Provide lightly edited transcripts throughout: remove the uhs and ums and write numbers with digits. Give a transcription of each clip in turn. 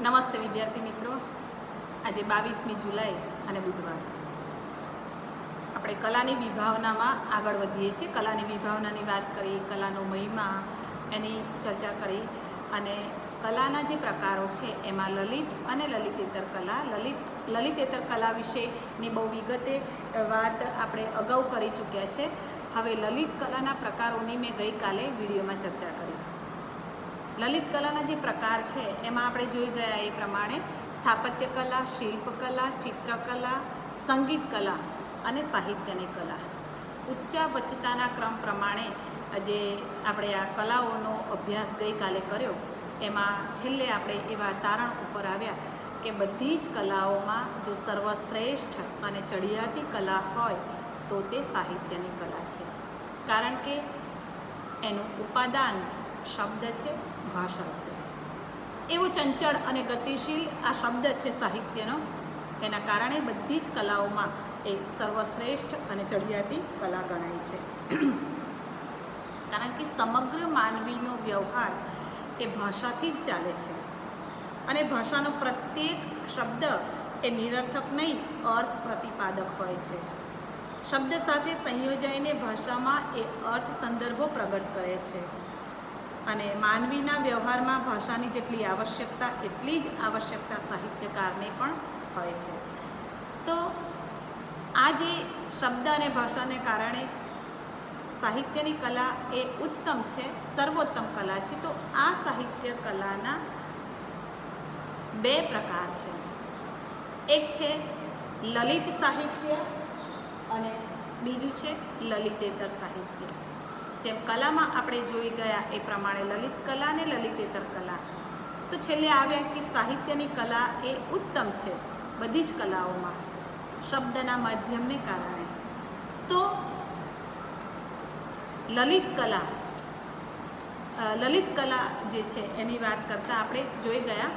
નમસ્તે વિદ્યાર્થી મિત્રો, આજે 22મી જુલાઈ અને બુધવાર આપણે કલાની વિભાવનામાં આગળ વધીએ છીએ. કલાની વિભાવનાની વાત કરી, કલાનો મહિમા એની ચર્ચા કરી અને કલાના જે પ્રકારો છે એમાં લલિત અને લલિતેતર કલા, લલિતેતર કલા વિશેની બહુ વિગતે વાત આપણે અગાઉ કરી ચૂક્યા છે. હવે લલિત કલાના પ્રકારોની મેં ગઈકાલે વિડીયોમાં ચર્ચા કરી. લલિત કલાના જે પ્રકાર છે એમાં આપણે જોઈ ગયા એ પ્રમાણે સ્થાપત્ય કલા, શિલ્પકલા, ચિત્રકલા, સંગીત કલા અને સાહિત્યની કલા. ઊંચા વચ્ચતાના ક્રમ પ્રમાણે જે આપણે આ કલાઓનો અભ્યાસ ગઈકાલે કર્યો એમાં છેલ્લે આપણે એવા તારણ ઉપર આવ્યા કે બધી જ કલાઓમાં જો સર્વશ્રેષ્ઠ અને ચડિયાતી કલા હોય તો તે સાહિત્યની કલા છે, કારણ કે એનું ઉપાદાન શબ્દ છે, ભાષા છે. એવો ચંચળ અને ગતિશીલ આ શબ્દ છે સાહિત્યનો, એના કારણે બધી જ કલાઓમાં એ સર્વશ્રેષ્ઠ અને ચડિયાતી કલા ગણાય છે. કારણ કે સમગ્ર માનવીનો વ્યવહાર એ ભાષાથી જ ચાલે છે અને ભાષાનો પ્રત્યેક શબ્દ એ નિરર્થક નહીં, અર્થ પ્રતિપાદક હોય છે. શબ્દ સાથે સંયોજાઈને ભાષામાં એ અર્થ સંદર્ભો પ્રગટ કરે છે અને માનવીના વ્યવહારમાં ભાષાની જેટલી આવશ્યકતા એટલી જ આવશ્યકતા સાહિત્યકારને પણ હોય છે. તો આ જે શબ્દ અને ભાષાને કારણે સાહિત્યની કલા એ ઉત્તમ છે, સર્વોત્તમ કલા છે. તો આ સાહિત્ય કલાના બે પ્રકાર છે. એક છે લલિત સાહિત્ય અને બીજું છે લલિતેતર સાહિત્ય. જેમ કલામાં આપણે જોઈ ગયા એ પ્રમાણે લલિત કલા અને લલિતેતર કલા, તો છેલ્લે આવ્યા કે સાહિત્યની કલા એ ઉત્તમ છે બધી જ કલાઓમાં શબ્દના માધ્યમને કારણે. તો લલિત કલા જે છે એની વાત કરતાં આપણે જોઈ ગયા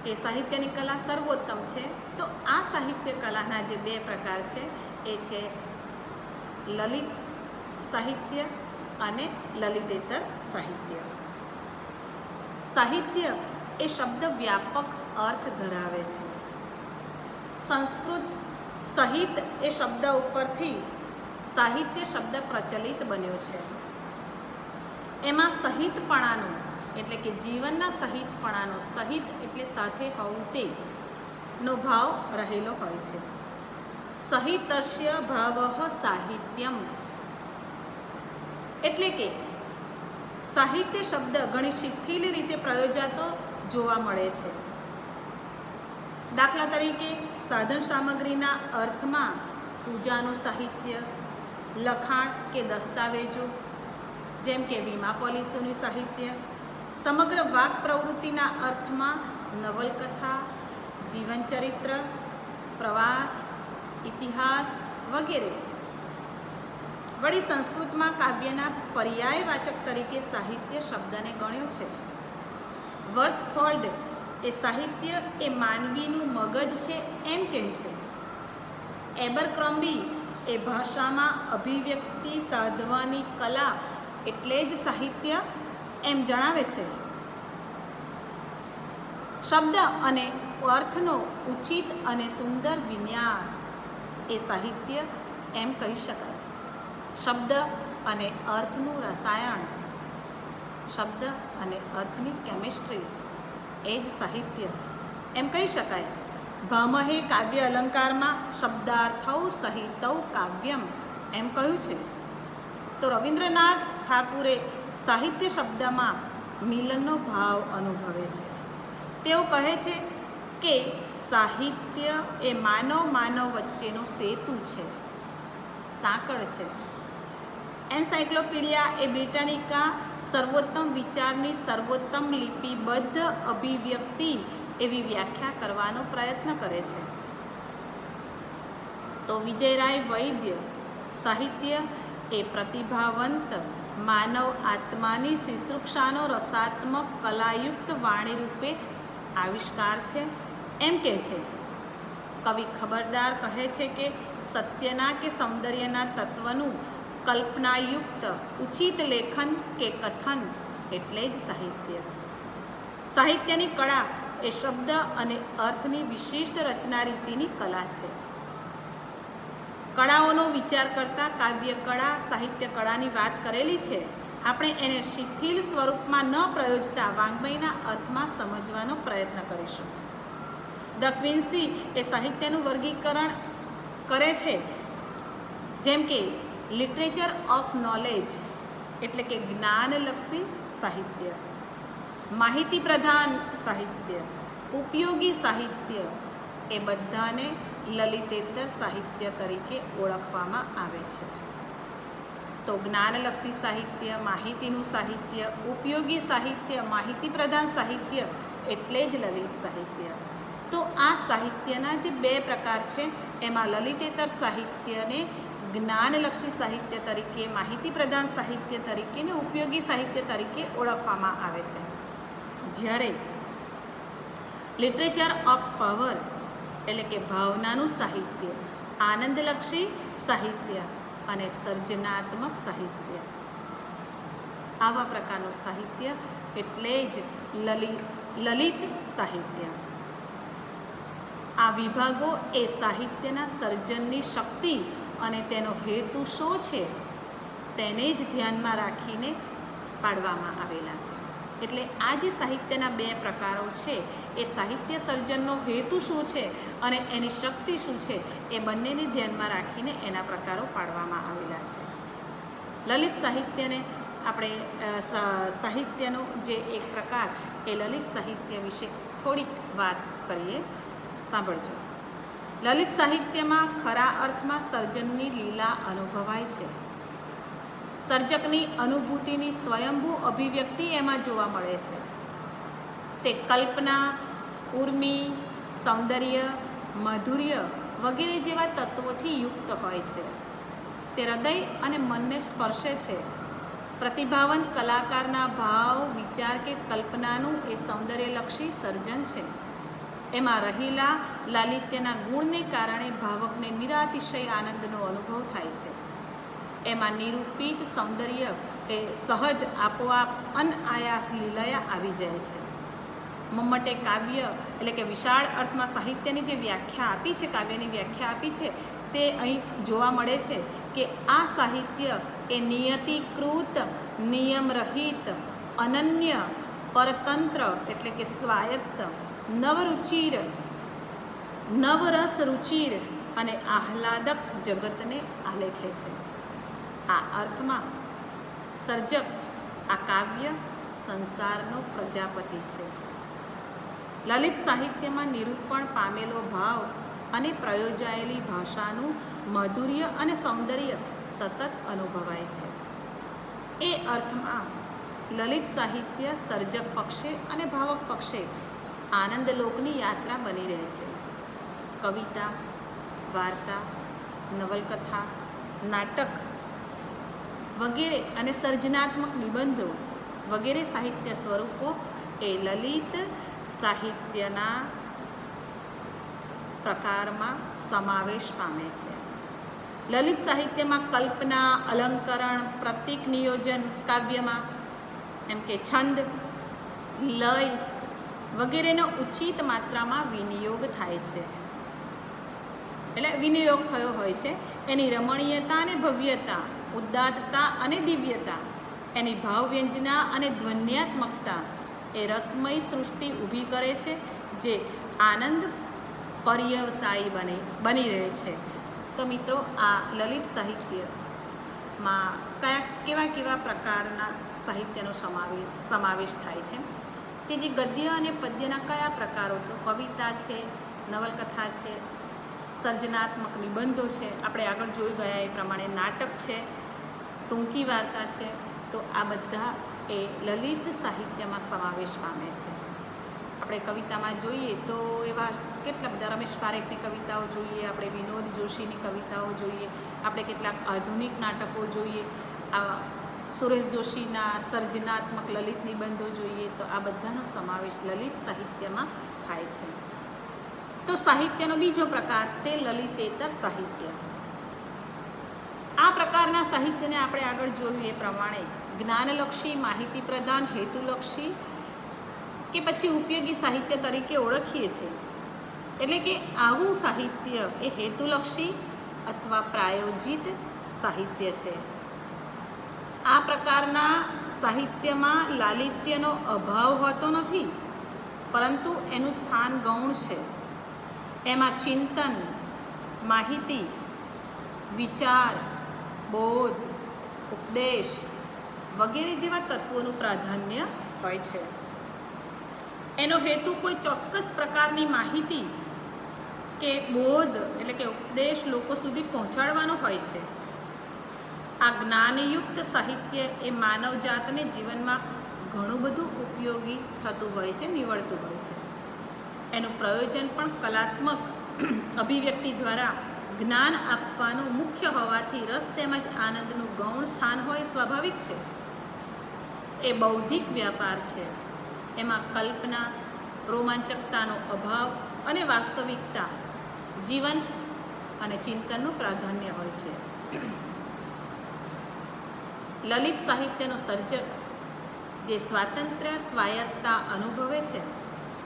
કે સાહિત્યની કલા સર્વોત્તમ છે. તો આ સાહિત્ય કલાના જે બે પ્રકાર છે એ છે લલિત સાહિત્ય અને લલિતેતર સાહિત્ય. સાહિત્ય એ શબ્દ વ્યાપક અર્થ ધરાવે છે. સંસ્કૃત સહિત એ શબ્દ ઉપરથી સાહિત્ય શબ્દ પ્રચલિત બન્યો છે. એમાં સહિતપણાનો એટલે કે જીવનના સહિતપણાનો, સહિત એટલે સાથે હોવું તે નો ભાવ રહેલો હોય છે. સહિતસ્ય ભાવઃ સાહિત્યમ એટલે કે સાહિત્ય શબ્દ ઘણી શિથિલ રીતે પ્રયોજાતો જોવા મળે છે. દાખલા તરીકે સાધન સામગ્રીના અર્થમાં પૂજાનું સાહિત્ય, લખાણ કે દસ્તાવેજો જેમ કે વીમા પોલિસીનું સાહિત્ય, સમગ્ર વાક પ્રવૃત્તિના અર્થમાં નવલકથા, જીવનચરિત્ર, પ્રવાસ, ઇતિહાસ વગેરે. વળી સંસ્કૃતમાં કાવ્યના પર્યાયવાચક તરીકે સાહિત્ય શબ્દને ગણ્યો છે. વર્સફોલ્ડ એ સાહિત્ય એ માનવીનું મગજ છે એમ કહે છે. એબરક્રોમ્બી એ ભાષામાં અભિવ્યક્તિ સાધવાની કલા એટલે જ સાહિત્ય એમ જણાવે છે. શબ્દ અને અર્થનો ઉચિત અને સુંદર વિન્યાસ એ સાહિત્ય એમ કહી શકાય. શબ્દ અને અર્થનું રસાયણ, શબ્દ અને અર્થની કેમિસ્ટ્રી એ જ સાહિત્ય એમ કહી શકાય. ભામહે કાવ્ય અલંકારમાં શબ્દાર્થૌ સહિતૌ કાવ્યમ એમ કહ્યું છે. તો રવિન્દ્રનાથ ઠાકુરે સાહિત્ય શબ્દમાં મિલનનો ભાવ અનુભવે છે. તેઓ કહે છે કે સાહિત્ય એ માનવ વચ્ચેનો સેતુ છે, સાંકળ છે. એન્સાઇક્લોપીડિયા એ બ્રિટાનિકા સર્વોત્તમ વિચારની સર્વોત્તમ લિપિબદ્ધ અભિવ્યક્તિ એવી વ્યાખ્યા કરવાનો પ્રયત્ન કરે છે. તો વિજયરાય વૈદ્ય સાહિત્ય એ પ્રતિભાવંત માનવ આત્માની શુશ્રૂષાનો રસાત્મક કલાયુક્ત વાણી રૂપે આવિષ્કાર છે એમ કહે છે. કવિ ખબરદાર કહે છે કે સત્યના કે સૌંદર્યના તત્વનું કલ્પનાયુક્ત ઉચિત લેખન કે કથન એટલે જ સાહિત્ય. સાહિત્યની કળા એ શબ્દ અને અર્થની વિશિષ્ટ રચના રીતિની કલા છે. કળાઓનો વિચાર કરતા કાવ્ય કળા સાહિત્ય કળાની વાત કરેલી છે. આપણે એને શિથિલ સ્વરૂપમાં ન પ્રયોજતા વાંગ્મયના અર્થમાં સમજવાનો પ્રયત્ન કરીશું. ધ ક્વિન્સી એ સાહિત્યનું વર્ગીકરણ કરે છે, જેમ કે લિટરેચર ઓફ નોલેજ એટલે કે જ્ઞાનલક્ષી સાહિત્ય, માહિતી પ્રધાન સાહિત્ય, ઉપયોગી સાહિત્ય, એ બધાને લલિતેતર સાહિત્ય તરીકે ઓળખવામાં આવે છે. તો જ્ઞાનલક્ષી સાહિત્ય, માહિતીનું સાહિત્ય, ઉપયોગી સાહિત્ય, માહિતી પ્રધાન સાહિત્ય એટલે જ લલિત સાહિત્ય. તો આ સાહિત્યના જે બે પ્રકાર છે એમાં લલિતેતર સાહિત્યને જ્ઞાનલક્ષી સાહિત્ય તરીકે, માહિતી પ્રધાન સાહિત્ય તરીકે ને ઉપયોગી સાહિત્ય તરીકે ઓળખવામાં આવે છે. જ્યારે લિટરેચર ઓફ પાવર એટલે કે ભાવનાનું સાહિત્ય, આનંદલક્ષી સાહિત્ય અને સર્જનાત્મક સાહિત્ય, આવા પ્રકારનું સાહિત્ય એટલે જ લલિત સાહિત્ય. આ વિભાગો એ સાહિત્યના સર્જનની શક્તિ અને તેનો હેતુ શું છે તેને જ ધ્યાનમાં રાખીને પાડવામાં આવેલા છે. એટલે આ જે સાહિત્યના બે પ્રકારો છે એ સાહિત્ય સર્જનનો હેતુ શું છે અને એની શક્તિ શું છે એ બંનેને ધ્યાનમાં રાખીને એના પ્રકારો પાડવામાં આવેલા છે. લલિત સાહિત્યને આપણે સાહિત્યનો જે એક પ્રકાર એ લલિત સાહિત્ય વિશે થોડીક વાત કરીએ, સાંભળજો. લલિત સાહિત્યમાં ખરા અર્થમાં સર્જનની લીલા અનુભવાય છે. સર્જકની અનુભૂતિની સ્વયંભૂ અભિવ્યક્તિ એમાં જોવા મળે છે. તે કલ્પના, ઉર્મિ, સૌંદર્ય, માધુર્ય વગેરે જેવા તત્વોથી યુક્ત હોય છે. તે હૃદય અને મનને સ્પર્શે છે. પ્રતિભાવંત કલાકારના ભાવ, વિચાર કે કલ્પનાનું એ સૌંદર્યલક્ષી સર્જન છે. એમાં રહેલા લાલિત્યના ગુણને કારણે ભાવકને નિરાતિશય આનંદનો અનુભવ થાય છે. એમાં નિરૂપિત સૌંદર્ય એ સહજ આપોઆપ અનાયાસ લીલયા આવી જાય છે. મમ્મટે કાવ્ય એટલે કે વિશાળ અર્થમાં સાહિત્યની જે વ્યાખ્યા આપી છે, કાવ્યની વ્યાખ્યા આપી છે, તે અહીં જોવા મળે છે કે આ સાહિત્ય એ નિયતિકૃત, નિયમરહિત, અનન્ય, પરતંત્ર એટલે કે સ્વાયત્ત, નવરુચિર, નવરસ રુચિર અને આહલાદક જગતને આલેખે છે. આ અર્થમાં સર્જક આ કાવ્ય સંસારનો પ્રજાપતિ છે. લલિત સાહિત્યમાં નિરૂપણ પામેલો ભાવ અને પ્રયોજાયેલી ભાષાનું માધુર્ય અને સૌંદર્ય સતત અનુભવાય છે. એ અર્થમાં લલિત સાહિત્ય સર્જક પક્ષે અને ભાવક પક્ષે આનંદલોકની યાત્રા બની રહે છે. કવિતા, વાર્તા, નવલકથા, નાટક વગેરે અને સર્જનાત્મક નિબંધો વગેરે સાહિત્ય સ્વરૂપો એ લલિત સાહિત્યના પ્રકારમાં સમાવેશ પામે છે. લલિત સાહિત્યમાં કલ્પના, અલંકરણ, પ્રતીક નિયોજન, કાવ્યમાં એમ કે છંદ, લય વગેરેનો ઉચિત માત્રામાં વિનિયોગ થાય છે. એટલે વિનિયોગ થયો હોય છે. એની રમણીયતા અને ભવ્યતા, ઉદાત્તતા અને દિવ્યતા, એની ભાવવ્યંજના અને ધ્વન્યાત્મકતા એ રસમય સૃષ્ટિ ઊભી કરે છે, જે આનંદ પર્યવસાયી બની રહે છે. તો મિત્રો, આ લલિત સાહિત્યમાં કેવા પ્રકારના સાહિત્યનો સમાવેશ થાય છે? તે જે ગદ્ય અને પદ્યના કયા પ્રકારો, તો કવિતા છે, નવલકથા છે, સર્જનાત્મક નિબંધો છે, આપણે આગળ જોઈ ગયા એ પ્રમાણે નાટક છે, ટૂંકી વાર્તા છે. તો આ બધા એ લલિત સાહિત્યમાં સમાવેશ પામે છે. આપણે કવિતામાં જોઈએ તો એવા કેટલા બધા રમેશ પારેખની કવિતાઓ જોઈએ, આપણે વિનોદ જોશીની કવિતાઓ જોઈએ, આપણે કેટલાક આધુનિક નાટકો જોઈએ, આ સુરેશ જોશીના સર્જનાત્મક લલિત નિબંધો જોઈએ. તો આ બધાનો સમાવેશ લલિત સાહિત્યમાં થાય છે. તો સાહિત્યનો બીજો પ્રકાર તે લલિતેતર સાહિત્ય. આ પ્રકારના સાહિત્યને આપણે આગળ જોયું એ પ્રમાણે જ્ઞાનલક્ષી, માહિતી પ્રધાન, હેતુલક્ષી કે પછી ઉપયોગી સાહિત્ય તરીકે ઓળખીએ છીએ. એટલે કે આવું સાહિત્ય એ હેતુલક્ષી અથવા પ્રાયોજિત સાહિત્ય છે. આ પ્રકારના સાહિત્યમાં લાલિત્યનો અભાવ હોતો નથી, પરંતુ એનું સ્થાન ગૌણ છે. એમાં ચિંતન, માહિતી, વિચાર, બોધ, ઉપદેશ વગેરે જેવા તત્વોનું પ્રાધાન્ય હોય છે. એનો હેતુ કોઈ ચોક્કસ પ્રકારની માહિતી કે બોધ એટલે કે ઉપદેશ લોકો સુધી પહોંચાડવાનો હોય છે. આ જ્ઞાનયુક્ત સાહિત્ય એ માનવજાતને જીવનમાં ઘણું બધું ઉપયોગી થતું હોય છે, નીવડતું હોય છે. એનું પ્રયોજન પણ કલાત્મક અભિવ્યક્તિ દ્વારા જ્ઞાન આપવાનું મુખ્ય હોવાથી રસ તેમજ આનંદનું ગૌણ સ્થાન હોય સ્વાભાવિક છે. એ બૌદ્ધિક વ્યાપાર છે. એમાં કલ્પના, રોમાંચકતાનો અભાવ અને વાસ્તવિકતા, જીવન અને ચિંતનનું પ્રાધાન્ય હોય છે. લલિત સાહિત્યનો સર્જક જે સ્વાતંત્ર્ય, સ્વાયત્તા અનુભવે છે,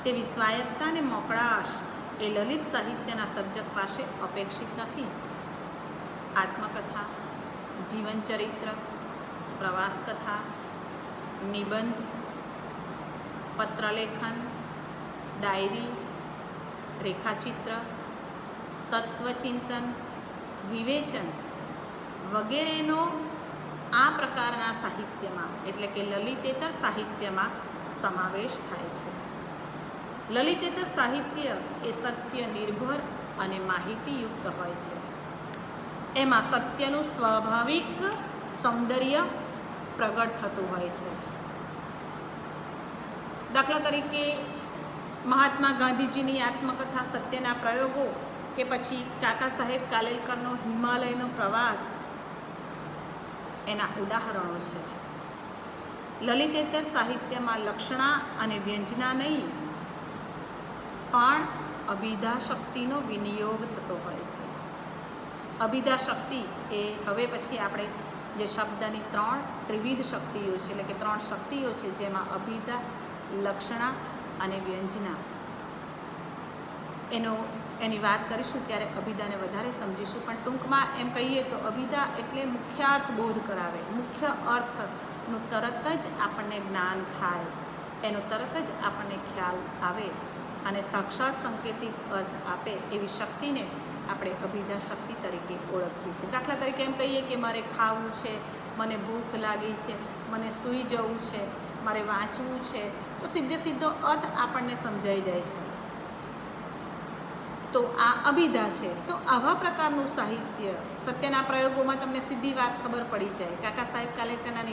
તેવી સ્વાયત્તા અને મોકળાશ એ લલિત સાહિત્યના સર્જક પાસે અપેક્ષિત નથી. આત્મકથા, જીવનચરિત્ર, પ્રવાસકથા, નિબંધ, પત્રલેખન, ડાયરી, રેખાચિત્ર, તત્વચિંતન, વિવેચન વગેરેનો આ પ્રકારના સાહિત્યમાં એટલે કે લલિતેતર સાહિત્યમાં સમાવેશ થાય છે. લલિતેતર સાહિત્ય એ સત્ય નિર્ભર અને માહિતીયુક્ત હોય છે. એમાં સત્યનું સ્વાભાવિક સૌંદર્ય પ્રગટ થતું હોય છે. દાખલા તરીકે મહાત્મા ગાંધીજીની આત્મકથા સત્યના પ્રયોગો કે પછી કાકા સાહેબ કાલેલકરનો હિમાલયનો પ્રવાસ એના ઉદાહરણો છે. લલિતેતર સાહિત્યમાં લક્ષણા અને વ્યંજના નહીં પણ અભિધા શક્તિનો વિનિયોગ થતો હોય છે. અભિધા શક્તિ એ હવે પછી આપણે જે શબ્દની ત્રિવિધ શક્તિઓ છે એટલે કે 3 શક્તિઓ છે, જેમાં અભિધા, લક્ષણા અને વ્યંજના એની વાત કરીશું ત્યારે અભિધાને વધારે સમજીશું. પણ ટૂંકમાં એમ કહીએ તો અભિધા એટલે મુખ્યાર્થ બોધ કરાવે, મુખ્ય અર્થનું તરત જ આપણને જ્ઞાન થાય, એનો તરત જ આપણને ખ્યાલ આવે અને સાક્ષાત સંકેતિત અર્થ આપે એવી શક્તિને આપણે અભિધા શક્તિ તરીકે ઓળખીએ છીએ. દાખલા તરીકે એમ કહીએ કે મારે ખાવું છે, મને ભૂખ લાગી છે, મને સૂઈ જવું છે, મારે વાંચવું છે, તો સીધો અર્થ આપણને સમજાઈ જાય છે. તો આ અભિધા છે. તો આવા પ્રકારનું સાહિત્ય સત્યના પ્રયોગોમાં તમને સીધી વાત ખબર પડી જાય. કાકા સાહેબ કાલેલકરના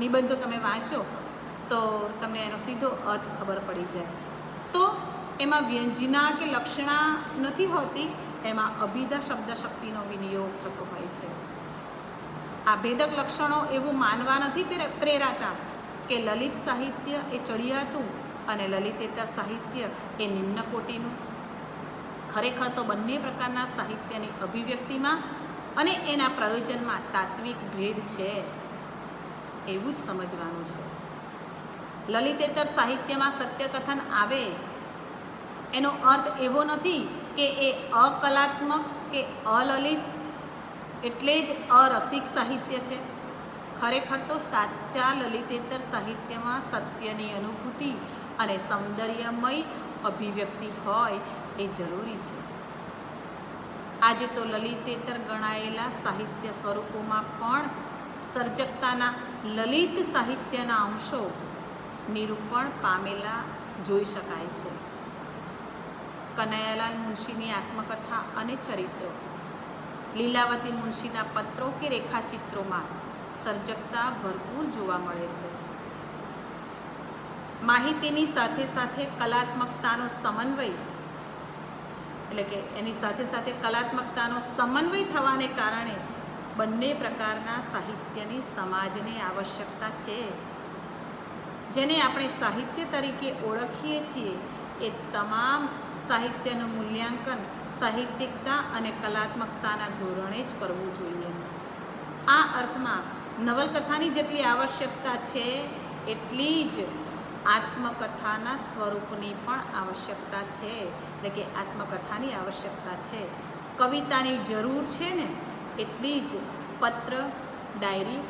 નિબંધો તમે વાંચો તો તમને એનો સીધો અર્થ ખબર પડી જાય. તો એમાં વ્યંજના કે લક્ષણા નથી હોતી, એમાં અભિધા શબ્દ શક્તિનો વિનિયોગ થતો હોય છે. આ ભેદક લક્ષણો એવું માનવા નથી પ્રેરાતા કે લલિત સાહિત્ય એ ચડિયાતું અને લલિતેતર સાહિત્ય એ નિમ્ન કોટીનું. ખરેખર તો બંને પ્રકારના સાહિત્યની અભિવ્યક્તિમાં અને એના પ્રયોજનમાં તાત્વિક ભેદ છે, એવું જ સમજવાનું છે. લલિતેતર સાહિત્યમાં સત્યકથન આવે એનો અર્થ એવો નથી કે એ અકલાત્મક કે અલલિત એટલે જ અરસિક સાહિત્ય છે. ખરેખર તો સાચા લલિતેતર સાહિત્યમાં સત્યની અનુભૂતિ અને સૌંદર્યમય અભિવ્યક્તિ હોય એ જરૂરી છે. આજે તો લલિતેતર ગણાયેલા સાહિત્ય સ્વરૂપોમાં પણ સર્જકતાના લલિત સાહિત્યના અંશો નિરૂપણ પામેલા જોઈ શકાય છે. કનૈયાલાલ મુનશીની આત્મકથા અને ચરિત્રો, લીલાવતી મુનશીના પત્રો કે રેખાચિત્રોમાં સર્જકતા ભરપૂર જોવા મળે છે. માહિતીની સાથે સાથે કલાત્મકતાનો સમન્વય એટલે કે એની સાથે સાથે કલાત્મકતાનો સમન્વય થવાને કારણે બંને પ્રકારના સાહિત્યની સમાજને આવશ્યકતા છે. જેને આપણે સાહિત્ય તરીકે ઓળખીએ છીએ એ તમામ સાહિત્યનું મૂલ્યાંકન સાહિત્યિકતા અને કલાત્મકતાના ધોરણે જ કરવું જોઈએ. આ અર્થમાં નવલકથાની જેટલી આવશ્યકતા છે એટલી જ આત્મકથાના સ્વરૂપની પણ આવશ્યકતા છે, એટલે કે આત્મકથાની આવશ્યકતા છે. કવિતાની જરૂર છે ને એટલી જ પત્ર, ડાયરી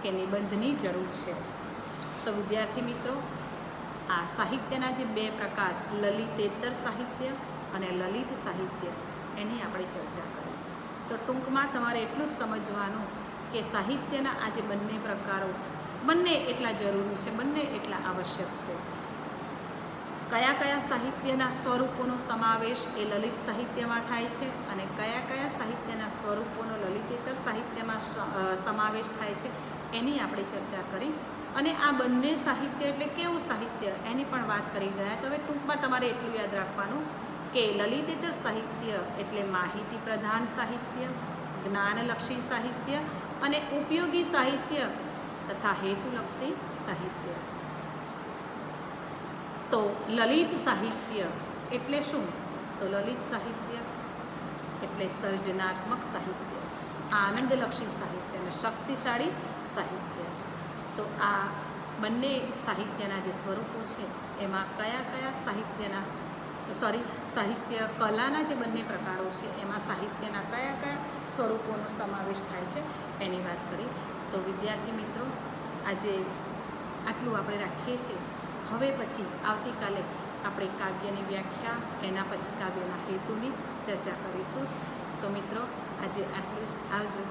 કે નિબંધની જરૂર છે. તો વિદ્યાર્થી મિત્રો, આ સાહિત્યના જે બે પ્રકાર લલિતેતર સાહિત્ય અને લલિત સાહિત્ય એની આપણે ચર્ચા કરી. તો ટૂંકમાં તમારે એટલું જ સમજવાનું કે સાહિત્યના આ જે બંને પ્રકારો બંને એટલા જરૂરી છે, બંને એટલા આવશ્યક છે. કયા કયા સાહિત્યના સ્વરૂપોનો સમાવેશ એ લલિત સાહિત્યમાં થાય છે અને કયા કયા સાહિત્યના સ્વરૂપોનો લલિતેતર સાહિત્યમાં સમાવેશ થાય છે એની આપણે ચર્ચા કરી. અને આ બંને સાહિત્ય એટલે કેવું સાહિત્ય એની પણ વાત કરી ગયા. તો હવે ટૂંકમાં તમારે એટલું યાદ રાખવાનું કે લલિતેતર સાહિત્ય એટલે માહિતી પ્રધાન સાહિત્ય, જ્ઞાનલક્ષી સાહિત્ય અને ઉપયોગી સાહિત્ય તથા હેતુલક્ષી સાહિત્ય. તો લલિત સાહિત્ય એટલે શું? તો લલિત સાહિત્ય એટલે સર્જનાત્મક સાહિત્ય, આનંદલક્ષી સાહિત્ય અને શક્તિશાળી સાહિત્ય. તો આ બંને સાહિત્યના જે સ્વરૂપો છે એમાં કયા કયા સાહિત્ય કલાના જે બંને પ્રકારો છે એમાં સાહિત્યના કયા કયા સ્વરૂપોનો સમાવેશ થાય છે એની વાત કરી. તો વિદ્યાર્થી મિત્રો, આજે આટલું આપણે રાખીએ છીએ. હવે પછી આવતીકાલે આપણે કાવ્યની વ્યાખ્યા, એના પછી કાવ્યના હેતુની ચર્ચા કરીશું. તો મિત્રો, આજે આટલું જ. આવજો.